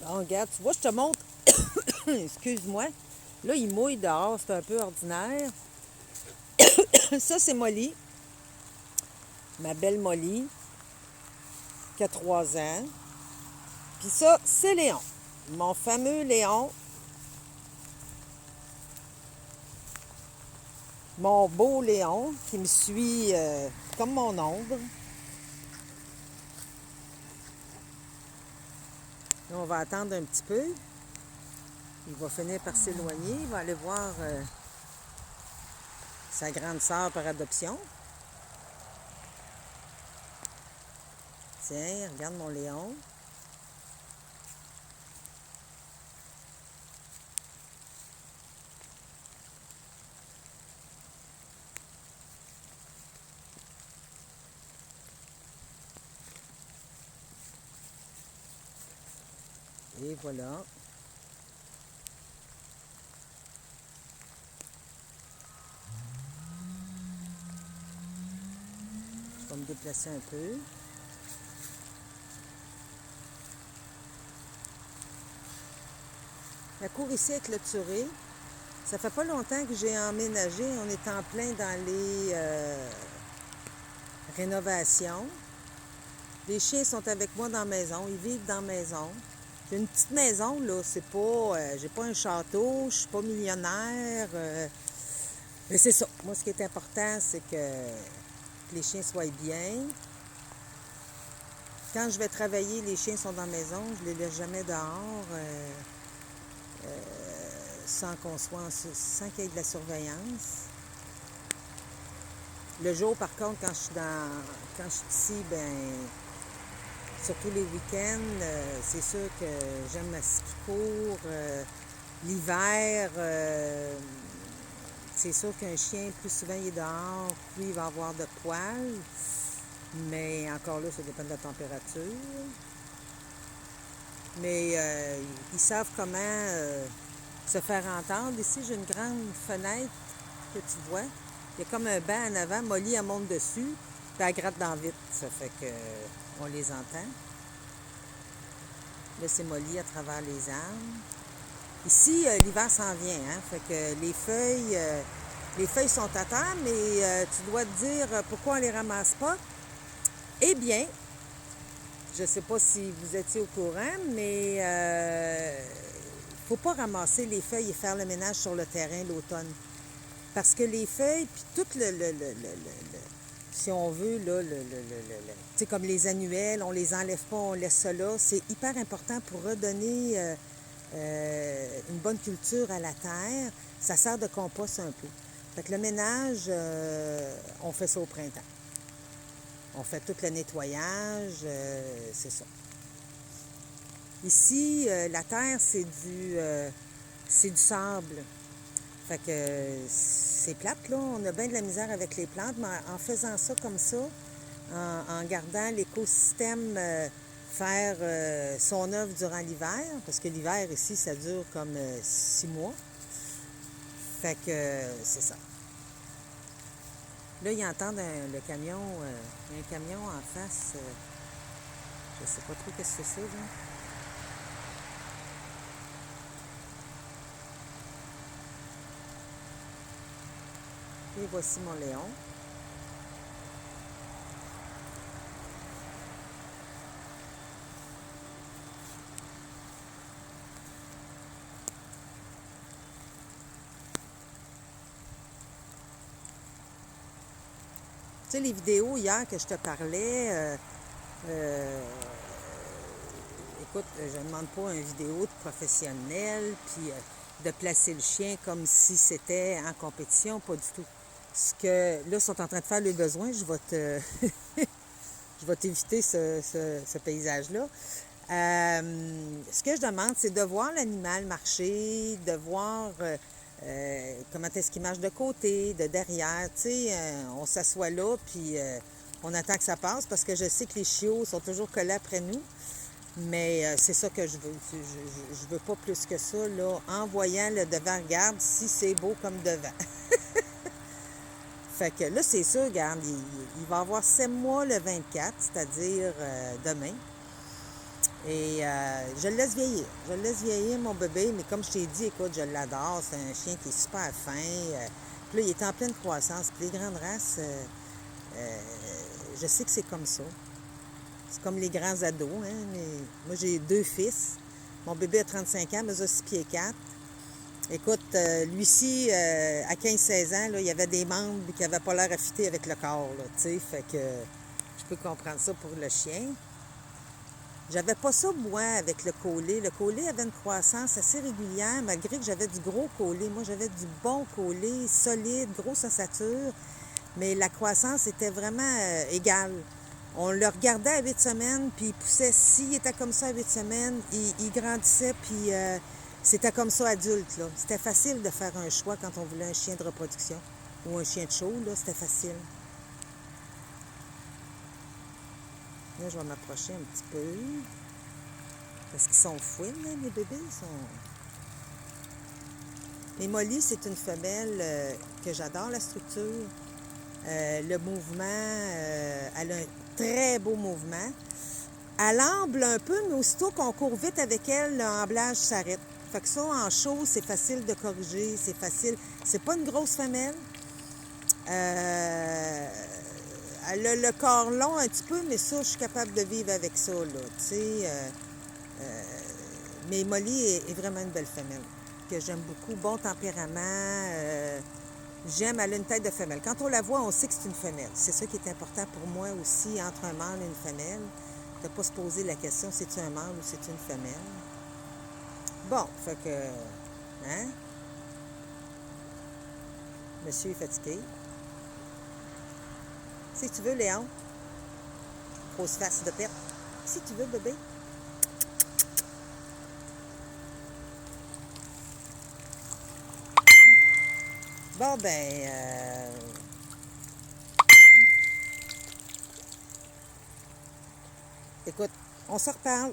Bon, regarde, tu vois, je te montre. Excuse-moi. Là, il mouille dehors, c'est un peu ordinaire. Ça, c'est Molly, ma belle Molly, qui a 3 ans. Puis ça, c'est Léon, mon fameux Léon, mon beau Léon, qui me suit comme mon ombre. Là, on va attendre un petit peu. Il va finir par s'éloigner. Il va aller voir sa grande sœur par adoption. Tiens, regarde mon Léon. Et voilà. Je vais me déplacer un peu. La cour ici est clôturée. Ça fait pas longtemps que j'ai emménagé. On est en plein dans les rénovations. Les chiens sont avec moi dans la maison. Ils vivent dans la maison. J'ai une petite maison, là. C'est pas... j'ai pas un château. Je suis pas millionnaire. Mais c'est ça. Moi, ce qui est important, c'est que les chiens soient bien. Quand je vais travailler, les chiens sont dans la maison. Je les laisse jamais dehors. Sans sans qu'il y ait de la surveillance. Le jour, par contre, quand je suis ici, surtout les week-ends, c'est sûr que j'aime ce qui court. L'hiver, c'est sûr qu'un chien, plus souvent il est dehors, plus il va avoir de poils. Mais encore là, ça dépend de la température. Mais ils savent comment se faire entendre. Ici, j'ai une grande fenêtre que tu vois. Il y a comme un banc en avant. Molly, elle monte dessus. Puis elle gratte dans vite. Ça fait qu'on les entend. Là, c'est Molly à travers les arbres. Ici, l'hiver s'en vient. Hein? Fait que les feuilles sont à terre, mais tu dois te dire pourquoi on les ramasse pas. Eh bien, je ne sais pas si vous étiez au courant, mais il ne faut pas ramasser les feuilles et faire le ménage sur le terrain l'automne. Parce que les feuilles, puis tout si on veut, là, tu sais, comme les annuelles, on les enlève pas, on laisse ça là. C'est hyper important pour redonner une bonne culture à la terre. Ça sert de compost un peu. Fait que le ménage, on fait ça au printemps. On fait tout le nettoyage, c'est ça. Ici, la terre, c'est du sable. Fait que c'est plate, là. On a bien de la misère avec les plantes, mais en faisant ça comme ça, en gardant l'écosystème faire son œuvre durant l'hiver, parce que l'hiver ici, ça dure comme 6 mois. Fait que c'est ça. Là, ils entendent le camion, un camion en face. Je sais pas trop qu'est-ce que c'est, là. Et voici mon Léon. Tu sais, les vidéos hier que je te parlais, écoute, je ne demande pas une vidéo de professionnel, puis de placer le chien comme si c'était en compétition, pas du tout. Ce que là, ils sont en train de faire le besoin, je vais je vais t'éviter ce paysage-là. Ce que je demande, c'est de voir l'animal marcher, de voir comment est-ce qu'il marche de côté, de derrière. Tu sais, on s'assoit là, puis on attend que ça passe, parce que je sais que les chiots sont toujours collés après nous. Mais c'est ça que je veux. Je veux pas plus que ça, là. En voyant le devant, regarde si c'est beau comme devant. Fait que là, c'est sûr, regarde, il va avoir 7 mois le 24, c'est-à-dire demain. Et je le laisse vieillir. Je le laisse vieillir, mon bébé, mais comme je t'ai dit, écoute, je l'adore. C'est un chien qui est super fin. Puis là, il est en pleine croissance. Puis les grandes races, je sais que c'est comme ça. C'est comme les grands ados. Hein? Mais moi, j'ai 2 fils. Mon bébé a 35 ans, mesure 6 pieds 4. Écoute, lui-ci, à 15-16 ans, là, il y avait des membres qui n'avaient pas l'air affûtés avec le corps, là, tu sais, fait que je peux comprendre ça pour le chien. J'avais pas ça, moi, avec le collet. Le collet avait une croissance assez régulière, malgré que j'avais du gros collet. Moi, j'avais du bon collet, solide, grosse ossature, mais la croissance était vraiment égale. On le regardait à 8 semaines, puis il poussait. S'il était comme ça à 8 semaines, il grandissait, puis c'était comme ça adulte, là. C'était facile de faire un choix quand on voulait un chien de reproduction ou un chien de show, là, c'était facile. Là, je vais m'approcher un petit peu. Parce qu'ils sont fouines, là, les bébés. Et Molly, c'est une femelle que j'adore, la structure. Le mouvement, elle a un très beau mouvement. Elle amble un peu, mais aussitôt qu'on court vite avec elle, le emblage s'arrête. Fait que ça, en show, c'est facile de corriger, c'est facile. C'est pas une grosse femelle. Elle a le corps long un petit peu, mais ça, je suis capable de vivre avec ça, là. Tu sais, mais Molly est vraiment une belle femelle, que j'aime beaucoup. Bon tempérament. J'aime, elle a une tête de femelle. Quand on la voit, on sait que c'est une femelle. C'est ça qui est important pour moi aussi, entre un mâle et une femelle. De ne pas se poser la question, c'est-tu un mâle ou c'est une femelle? Bon, fait que... Hein? Monsieur est fatigué. Si tu veux, Léon, grosse face de perte. Si tu veux, bébé. Bon, ben... Écoute, on se reparle.